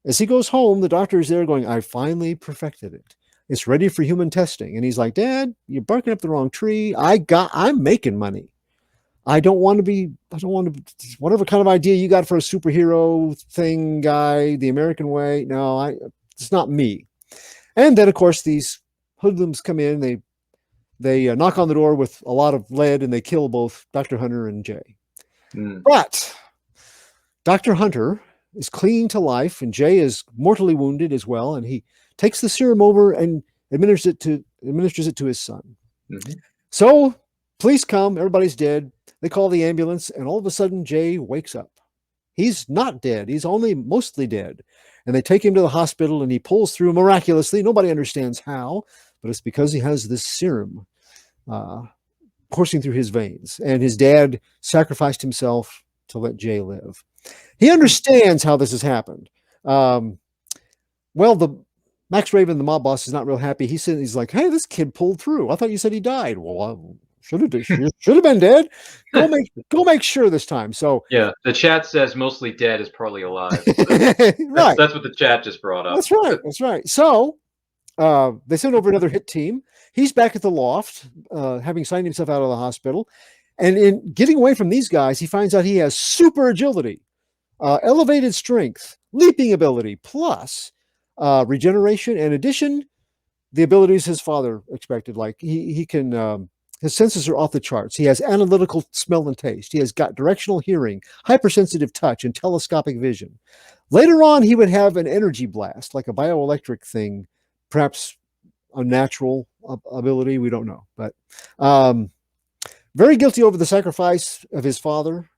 as he goes home, the doctor is there going, I finally perfected it. It's ready for human testing. And he's like, Dad, you're barking up the wrong tree. I'm making money. I don't want to, whatever kind of idea you got for a superhero thing, guy, the American way. No, it's not me. And then, of course, these hoodlums come in. They knock on the door with a lot of lead, and they kill both Dr. Hunter and Jay. Mm. But Dr. Hunter is clinging to life, and Jay is mortally wounded as well. And he takes the serum over and administers it to his son. Mhm. So police come, everybody's dead. They call the ambulance, and all of a sudden Jay wakes up. He's not dead. He's only mostly dead. And they take him to the hospital, and he pulls through miraculously. Nobody understands how, but it's because he has this serum coursing through his veins. And his dad sacrificed himself to let Jay live. He understands how this has happened. Well, the Max Raven, the mob boss, is not real happy. He's like, hey, this kid pulled through. I thought you said he died. Well, should have been dead. Go make sure this time. So Yeah, the chat says mostly dead is partly alive. right. That's what the chat just brought up. That's right. So they send over another hit team. He's back at the loft, having signed himself out of the hospital. And in getting away from these guys, he finds out he has super agility, elevated strength, leaping ability, plus regeneration. In addition, the abilities his father expected. Like he can, his senses are off the charts. He has analytical smell and taste. He has got directional hearing, hypersensitive touch, and telescopic vision. Later on, he would have an energy blast, like a bioelectric thing, perhaps a natural ability. We don't know, but very guilty over the sacrifice of his father.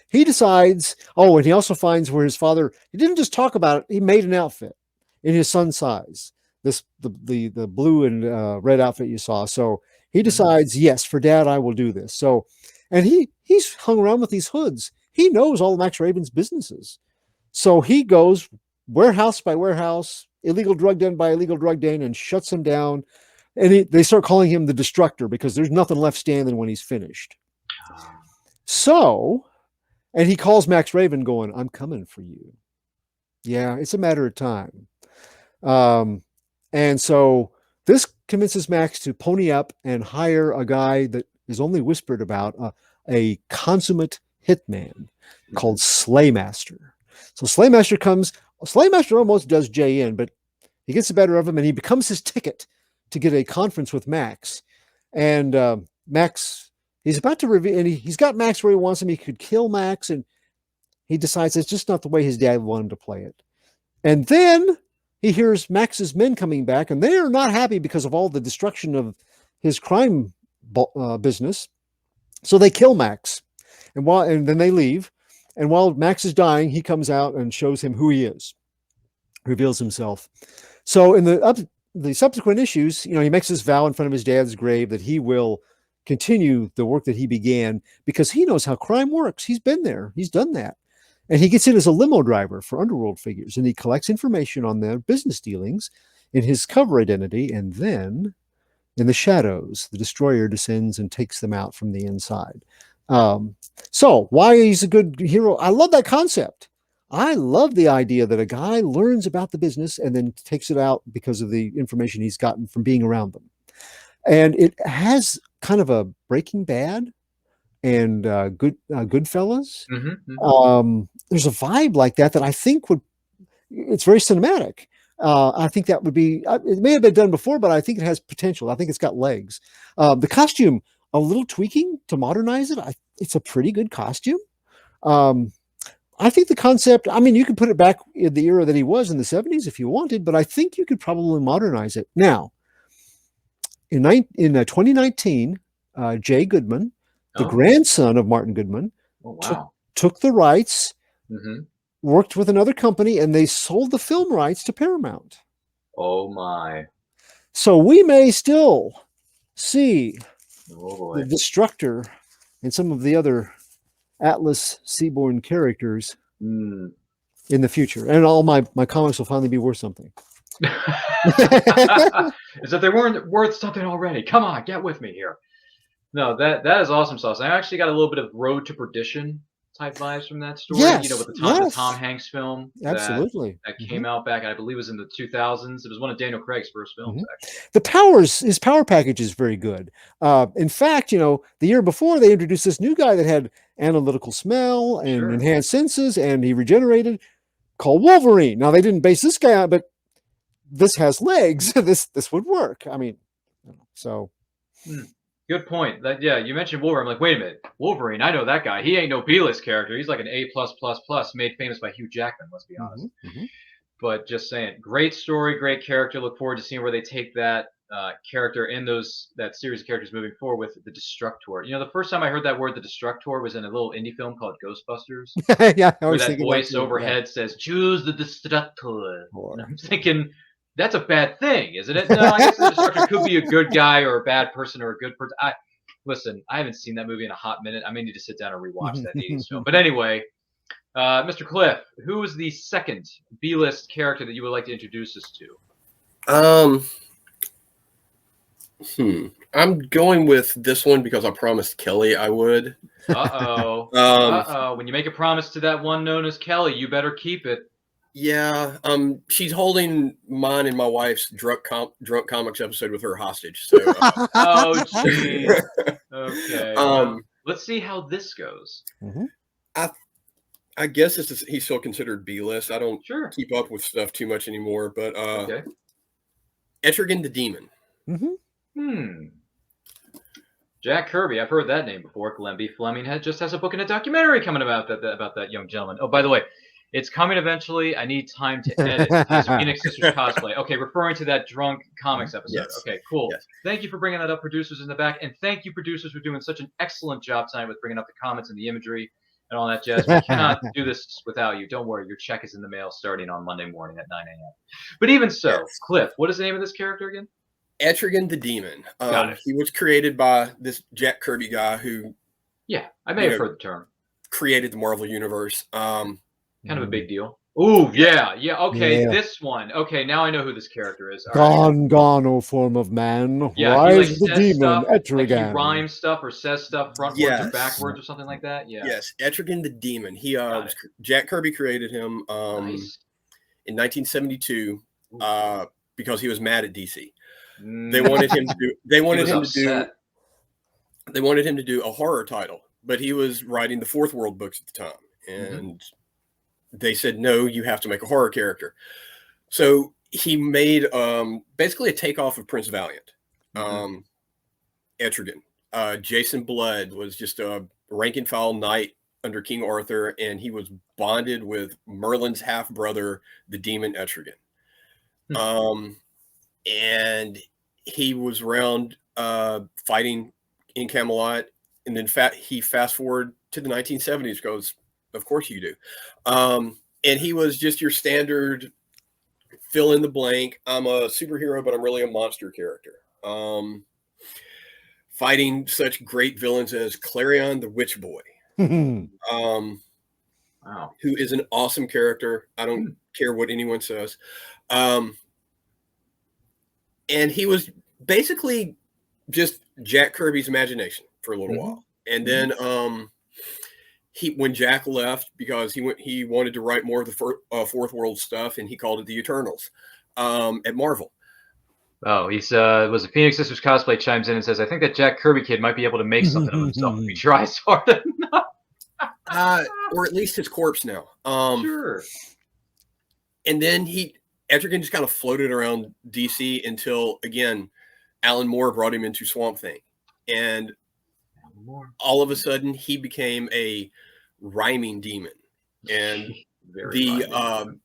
He decides, and he also finds where his father, he didn't just talk about it, he made an outfit in his son's size. The blue and red outfit you saw. So he decides, yes, for dad, I will do this. So, and he's hung around with these hoods. He knows all of Max Raven's businesses. So he goes warehouse by warehouse, illegal drug den by illegal drug den, and shuts him down. And they start calling him the Destructor because there's nothing left standing when he's finished. So, and he calls Max Raven going, I'm coming for you. Yeah, it's a matter of time. And so this convinces Max to pony up and hire a guy that is only whispered about, a consummate hitman called Slaymaster. So Slaymaster comes. Slaymaster almost does Jay in, but he gets the better of him, and he becomes his ticket to get a conference with Max. And Max, he's about to reveal, and he's got Max where he wants him. He could kill Max, and he decides it's just not the way his dad wanted him to play it. And then he hears Max's men coming back, and they are not happy because of all the destruction of his crime business. So they kill Max, and then they leave. And while Max is dying, he comes out and shows him who he is, reveals himself. So in the subsequent issues, he makes this vow in front of his dad's grave that he will continue the work that he began because he knows how crime works. He's been there. He's done that. And he gets in as a limo driver for underworld figures, and he collects information on their business dealings in his cover identity. And then in the shadows, the destroyer descends and takes them out from the inside. So why he's a good hero? I love that concept. I love the idea that a guy learns about the business and then takes it out because of the information he's gotten from being around them. And it has kind of a Breaking Bad and Goodfellas. There's a vibe like that I think it's very cinematic. I think that would be, it may have been done before, but I think it has potential. I think it's got legs. The costume, a little tweaking to modernize it. It's a pretty good costume. I think the concept, you could put it back in the era that he was in the 70s if you wanted, but I think you could probably modernize it. Now, in 2019, Jay Goodman, the grandson of Martin Goodman, took the rights, worked with another company, and they sold the film rights to Paramount. Oh my. So we may still see the Destructor and some of the other Atlas Seaborn characters in the future. And all my comics will finally be worth something. Is that they weren't worth something already? Come on, get with me here. No, that is awesome sauce. I actually got a little bit of Road to Perdition type vibes from that story. Yes, With the Tom Hanks film. Absolutely. That came out back, I believe it was in the 2000s. It was one of Daniel Craig's first films, actually. His power package is very good. In fact, the year before they introduced this new guy that had analytical smell and enhanced senses, and he regenerated, called Wolverine. Now they didn't base this guy on, but this has legs. This would work. Good point. You mentioned Wolverine. I'm like, wait a minute, Wolverine. I know that guy. He ain't no B-list character. He's like an A+++, made famous by Hugh Jackman. Let's be honest. But just saying, great story, great character. Look forward to seeing where they take that character and that series of characters moving forward with the Destructor. The first time I heard that word, the Destructor, was in a little indie film called Ghostbusters. Where that voice overhead says, "Choose the Destructor." And I'm thinking, that's a bad thing, isn't it? No, I guess the Destructor could be a good guy or a bad person or a good person. Listen, I haven't seen that movie in a hot minute. I may need to sit down and rewatch that 80s film. But anyway, Mr. Cliff, who is the second B-list character that you would like to introduce us to? I'm going with this one because I promised Kelly I would. When you make a promise to that one known as Kelly, you better keep it. Yeah, she's holding mine and my wife's drunk comics episode with her hostage. So, oh, geez. Okay. Let's see how this goes. I guess he's still considered B-list. I don't keep up with stuff too much anymore, but Etrigan the Demon. Jack Kirby, I've heard that name before. Glenn B. Fleming just has a book and a documentary coming about that young gentleman. Oh, by the way, it's coming eventually. I need time to edit his Phoenix Sisters cosplay. Okay, referring to that drunk comics episode. Yes. Okay, cool. Yes. Thank you for bringing that up, producers in the back. And thank you, producers, for doing such an excellent job tonight with bringing up the comments and the imagery and all that jazz. We cannot do this without you. Don't worry. Your check is in the mail starting on Monday morning at 9 a.m. But even so, Cliff, what is the name of this character again? Etrigan the Demon. He was created by this Jack Kirby guy who... Yeah, I may have heard the term. Created the Marvel Universe. Kind of a big deal. Ooh, yeah. Okay, this one. Okay, now I know who this character is. Gone, O form of man. Rise the demon, Etrigan. Like he rhymes stuff or says stuff frontwards or backwards or something like that. Yeah. Yes, Etrigan the Demon. Jack Kirby created him in 1972 because he was mad at DC. They wanted him to do. They wanted him to do a horror title, but he was writing the Fourth World books at the time, and they said, no, you have to make a horror character. So he made basically a takeoff of Prince Valiant. Etrigan. Jason Blood was just a rank and file knight under King Arthur, and he was bonded with Merlin's half-brother, the demon Etrigan. And he was around fighting in Camelot, and then he fast forward to the 1970s because of course you do. And he was just your standard fill in the blank. I'm a superhero, but I'm really a monster character. Fighting such great villains as Clarion the Witch Boy, Wow. who is an awesome character. I don't care what anyone says. And he was basically just Jack Kirby's imagination for a little while. And then when Jack left, because he wanted to write more of the Fourth World stuff, and he called it the Eternals at Marvel. Oh, he's was a Phoenix Sisters cosplay chimes in and says, "I think that Jack Kirby kid might be able to make something of himself if he tries hard enough." Or at least his corpse now. Sure. And then Etrigan just kind of floated around DC until, again, Alan Moore brought him into Swamp Thing. And all of a sudden, he became a rhyming demon. And the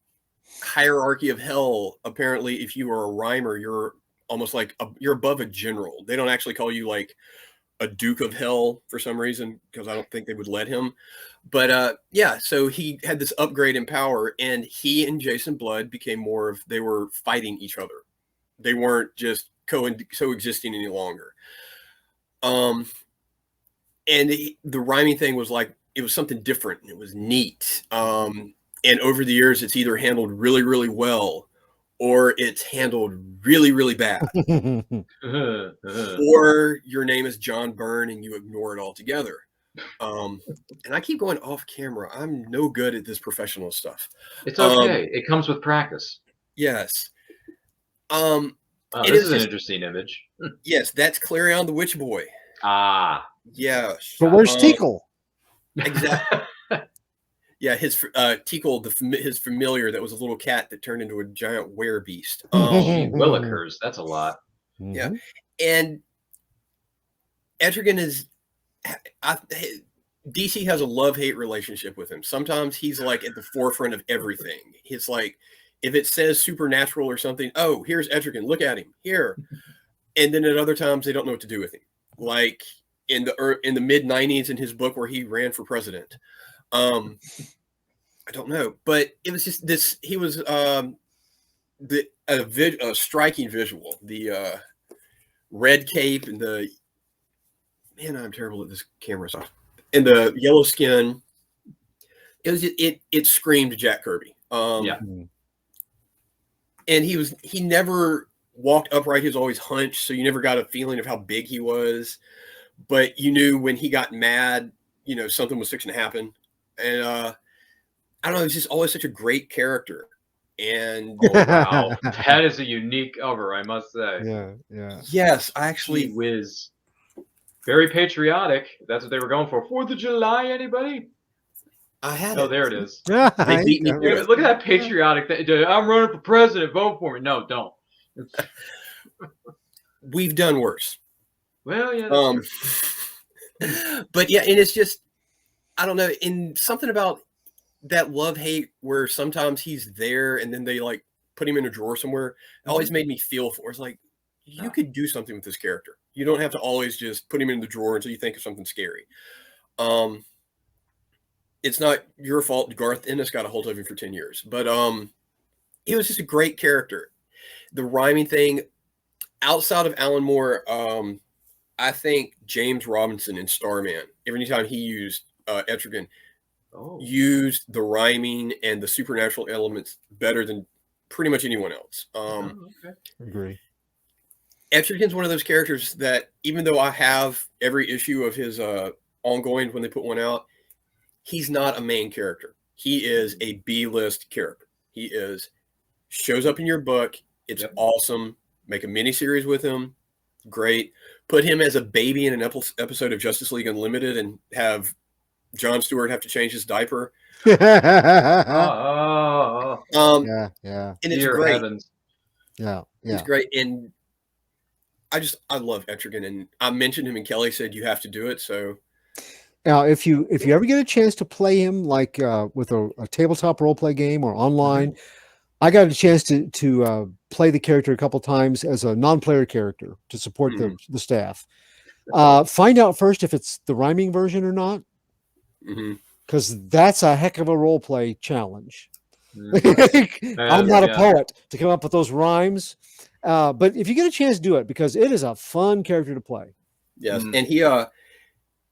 hierarchy of hell, apparently, if you are a rhymer, you're almost like you're above a general. They don't actually call you like a Duke of Hell for some reason, because I don't think they would let him. But yeah, so he had this upgrade in power, and he and Jason Blood became they were fighting each other. They weren't just coexisting any longer. And the rhyming thing was like, it was something different. It was neat. And over the years, it's either handled really, really well, or it's handled really, really bad. Or your name is John Byrne and you ignore it altogether. And I keep going off camera. I'm no good at this professional stuff. It's okay. It comes with practice. Yes. This is an interesting image. Yes, that's Clarion the Witch Boy. Ah. Yes. But where's Tickle? Exactly. Yeah, his Tickle, his familiar that was a little cat that turned into a giant werebeast. Willikers, that's a lot. Yeah. And Etrigan is... DC has a love-hate relationship with him. Sometimes he's like at the forefront of everything. It's like, if it says supernatural or something, oh, here's Etrigan, look at him, here. And then at other times, they don't know what to do with him. Like in the mid-90s in his book where he ran for president. I don't know, but it was just this. He was a striking visual. The red cape and the I'm terrible at this camera stuff. And the yellow skin. It screamed Jack Kirby. Yeah. And he never walked upright. He was always hunched, so you never got a feeling of how big he was. But you knew when he got mad, something was fixing to happen. And I don't know, it's just always such a great character. And wow, that is a unique cover, I must say. Yeah. Yes, I actually whiz. Very patriotic. That's what they were going for. 4th of July, anybody? I had it. There it is. They beat me. Look at that patriotic thing. I'm running for president. Vote for me. No, don't. We've done worse. Well, yeah. But yeah, and it's just, I don't know, in something about that love-hate where sometimes he's there and then they like put him in a drawer somewhere, it always made me feel for. It's like, you could do something with this character. You don't have to always just put him in the drawer until you think of something scary. It's not your fault Garth Ennis got a hold of him for 10 years, but he was just a great character. The rhyming thing, outside of Alan Moore, I think James Robinson in Starman, every time he used Etrigan, used the rhyming and the supernatural elements better than pretty much anyone else. Agree. Etrigan's one of those characters that, even though I have every issue of his ongoing when they put one out, he's not a main character. He is a B-list character. He shows up in your book. It's awesome. Make a miniseries with him. Great. Put him as a baby in an episode of Justice League Unlimited and have Jon Stewart have to change his diaper. Yeah. Yeah. And it's Dear great. heavens. Yeah. It's great. And I love Etrigan, and I mentioned him and Kelly said you have to do it. So now if you ever get a chance to play him like with a tabletop role play game or online, I got a chance to play the character a couple times as a non-player character to support the staff. Find out first if it's the rhyming version or not, because that's a heck of a role play challenge. I'm not a poet to come up with those rhymes. But if you get a chance, do it because it is a fun character to play. Yes, and he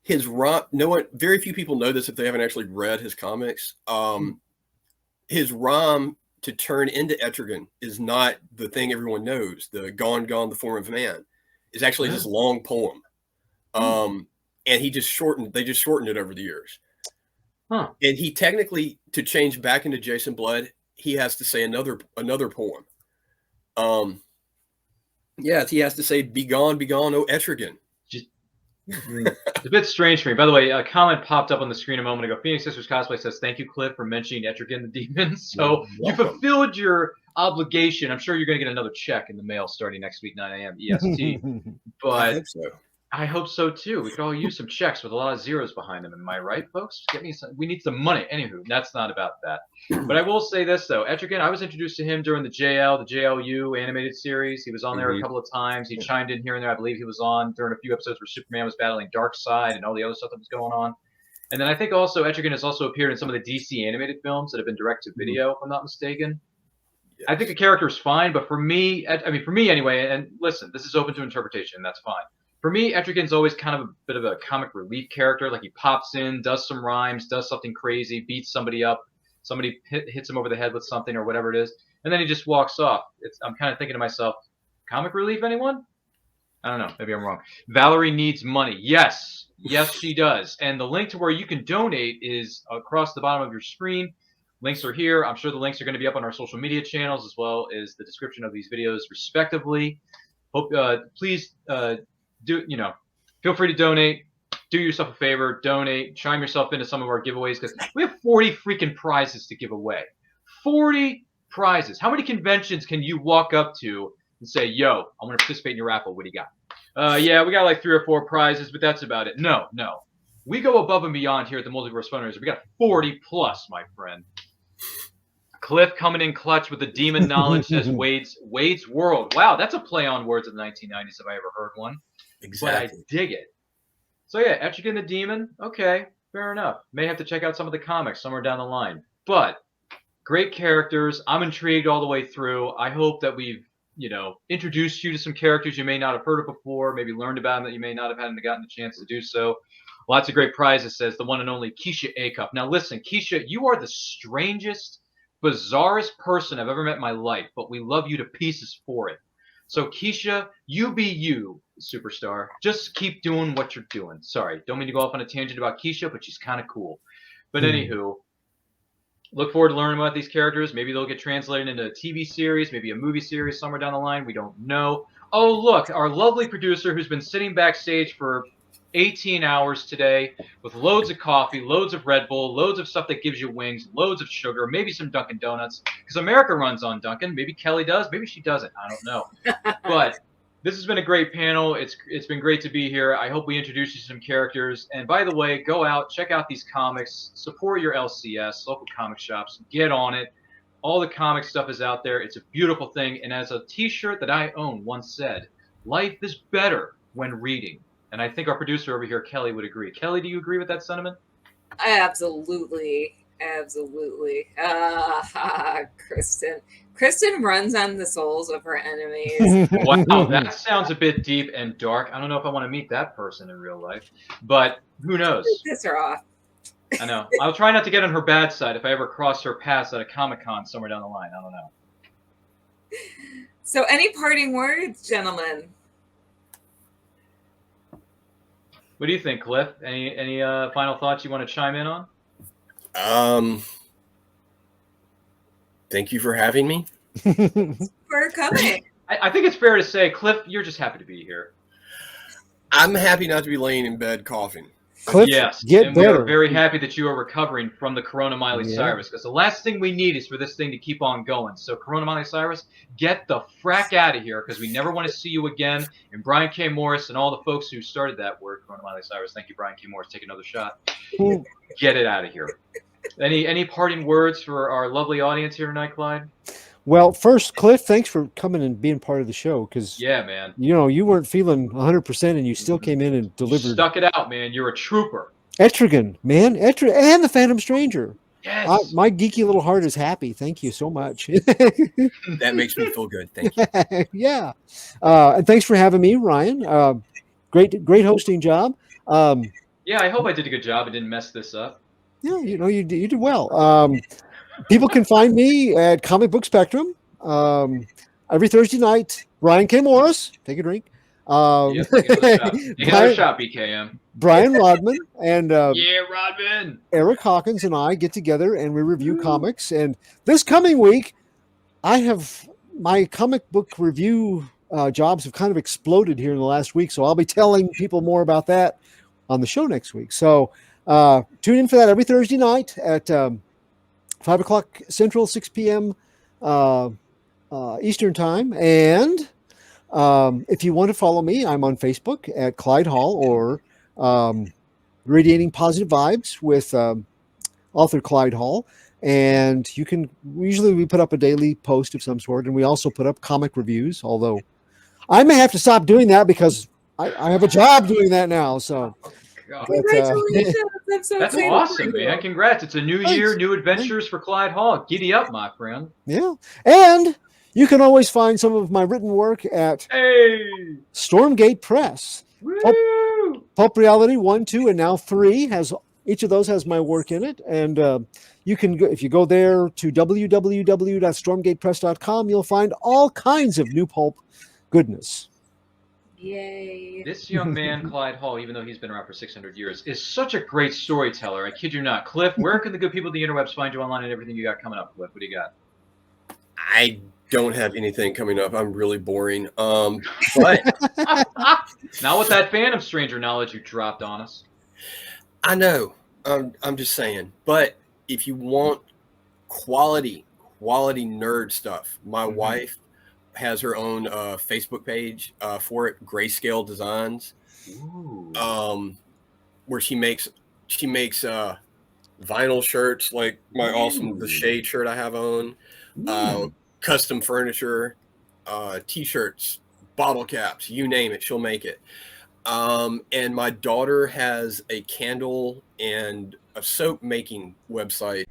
his rhyme. No one, very few people know this if they haven't actually read his comics. His rhyme to turn into Etrigan is not the thing everyone knows. The "Gone, Gone, the Form of Man" is actually this long poem, and they just shortened it over the years. Huh. And he technically, to change back into Jason Blood, he has to say another poem. Yes, he has to say, "Be gone, oh Etrigan." It's a bit strange for me. By the way, a comment popped up on the screen a moment ago. Phoenix Sisters Cosplay says, "Thank you, Cliff, for mentioning Etrigan the Demon." So you fulfilled your obligation. I'm sure you're going to get another check in the mail starting next week, 9 a.m. EST. But I hope so. I hope so too. We could all use some checks with a lot of zeros behind them. Am I right, folks? Get me some. We need some money. Anywho, that's not about that. But I will say this though, Etrigan. I was introduced to him during the JLU animated series. He was on there a couple of times. He chimed in here and there. I believe he was on during a few episodes where Superman was battling Darkseid and all the other stuff that was going on. And then I think also Etrigan has also appeared in some of the DC animated films that have been direct to video, if I'm not mistaken. Yes. I think the character is fine, but for me anyway. And listen, this is open to interpretation. That's fine. For me, Etrigan's always kind of a bit of a comic relief character. Like he pops in, does some rhymes, does something crazy, beats somebody up, somebody hits him over the head with something or whatever it is, and then he just walks off. I'm kind of thinking to myself, comic relief, anyone? I don't know. Maybe I'm wrong. Valerie needs money. Yes, she does. And the link to where you can donate is across the bottom of your screen. Links are here. I'm sure the links are going to be up on our social media channels as well as the description of these videos, respectively. Hope please. Feel free to donate. Do yourself a favor, donate, chime yourself into some of our giveaways because we have 40 freaking prizes to give away. 40 prizes. How many conventions can you walk up to and say, "Yo, I want to participate in your raffle. What do you got?" Yeah, we got like 3 or 4 prizes, but that's about it. No. We go above and beyond here at the Multiverse Fundraiser. We got 40 plus, my friend. Cliff coming in clutch with the demon knowledge says Wade's World. Wow, that's a play on words of the 1990s if I ever heard one. Exactly. But I dig it. So yeah, Etrigan the Demon. Okay, fair enough. May have to check out some of the comics somewhere down the line. But great characters. I'm intrigued all the way through. I hope that we've, introduced you to some characters you may not have heard of before, maybe learned about them that you may not have gotten the chance to do so. Lots of great prizes, says the one and only Keisha Acuff. Now listen, Keisha, you are the strangest, bizarrest person I've ever met in my life, but we love you to pieces for it. So Keisha, you be you, superstar. Just keep doing what you're doing. Sorry, don't mean to go off on a tangent about Keisha, but she's kind of cool. But anywho, look forward to learning about these characters. Maybe they'll get translated into a TV series, maybe a movie series somewhere down the line. We don't know. Oh, look, our lovely producer who's been sitting backstage for 18 hours today with loads of coffee, loads of Red Bull, loads of stuff that gives you wings, loads of sugar, maybe some Dunkin' Donuts, because America runs on Dunkin'. Maybe Kelly does, maybe she doesn't. I don't know. But this has been a great panel. It's been great to be here. I hope we introduced you to some characters. And by the way, go out, check out these comics, support your LCS, local comic shops, get on it. All the comic stuff is out there. It's a beautiful thing. And as a t-shirt that I own once said, life is better when reading. And I think our producer over here, Kelly, would agree. Kelly, do you agree with that sentiment? Absolutely. Kristen runs on the souls of her enemies. Wow, that sounds a bit deep and dark. I don't know if I want to meet that person in real life, but who knows? Piss her off. I know. I'll try not to get on her bad side if I ever cross her paths at a Comic-Con somewhere down the line. I don't know. So any parting words, gentlemen? What do you think, Cliff? Any final thoughts you want to chime in on? Thank you for having me. For coming. I think it's fair to say, Cliff, you're just happy to be here. I'm happy not to be laying in bed coughing. Cliff, yes, get and better. we're very happy that you are recovering from the Corona Miley Cyrus, because the last thing we need is for this thing to keep on going. So Corona Miley Cyrus, get the frack out of here, because we never want to see you again. And Brian K. Morris and all the folks who started that word, Corona Miley Cyrus, thank you, Brian K. Morris. Take another shot. Get it out of here. Any parting words for our lovely audience here tonight, Clyde? Well, first, Cliff, thanks for coming and being part of the show, because yeah, man, you weren't feeling 100%, and you still came in and delivered. Stuck it out, man. You're a trooper. Etrigan, man, and the Phantom Stranger. Yes. My geeky little heart is happy. Thank you so much. That makes me feel good. Thank you. Yeah. And thanks for having me, Ryan. Great hosting job. Yeah, I hope I did a good job and didn't mess this up. Yeah, you did well. People can find me at Comic Book Spectrum every Thursday night. Brian K. Morris, take a drink. Yeah, take another shot. Take another shot, BKM. Brian Rodman and Yeah, Rodman. Eric Hawkins and I get together and we review comics. And this coming week, I have my comic book review jobs have kind of exploded here in the last week. So I'll be telling people more about that on the show next week. So tune in for that every Thursday night at 5 o'clock Central, 6 p.m. Eastern Time. And if you want to follow me, I'm on Facebook at Clyde Hall or Radiating Positive Vibes with author Clyde Hall. And usually we put up a daily post of some sort, and we also put up comic reviews, although I may have to stop doing that because I have a job doing that now. So God. Congratulations. I'm so That's excited awesome, for you. man. Congrats. It's a new year, Thanks. new adventures for Clyde Hall. Giddy up, my friend. yeah. And you can always find some of my written work at Hey. Stormgate Press. Woo. Pulp Reality 1, 2, and now 3 each of those has my work in it. And you can go, if you go there to www.stormgatepress.com, you'll find all kinds of new pulp goodness. Yay. This young man, Clyde Hall, even though he's been around for 600 years, is such a great storyteller. I kid you not. Cliff, where can the good people of the interwebs find you online and everything you got coming up, Cliff? What do you got? I don't have anything coming up. I'm really boring. But Not with that Phantom Stranger knowledge you dropped on us. I know. I'm just saying. But if you want quality nerd stuff, my wife has her own Facebook page for it, Grayscale Designs, where she makes vinyl shirts like my awesome The Shade shirt I have on, custom furniture, t-shirts, bottle caps, you name it, she'll make it. And my daughter has a candle and a soap making website.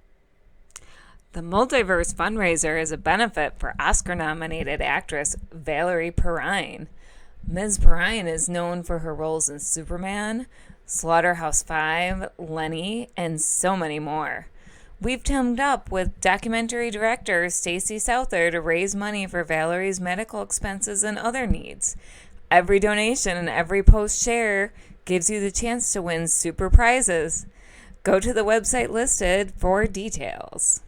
The Multiverse Fundraiser is a benefit for Oscar-nominated actress Valerie Perrine. Ms. Perrine is known for her roles in Superman, Slaughterhouse-5, Lenny, and so many more. We've teamed up with documentary director Stacey Souther to raise money for Valerie's medical expenses and other needs. Every donation and every post share gives you the chance to win super prizes. Go to the website listed for details.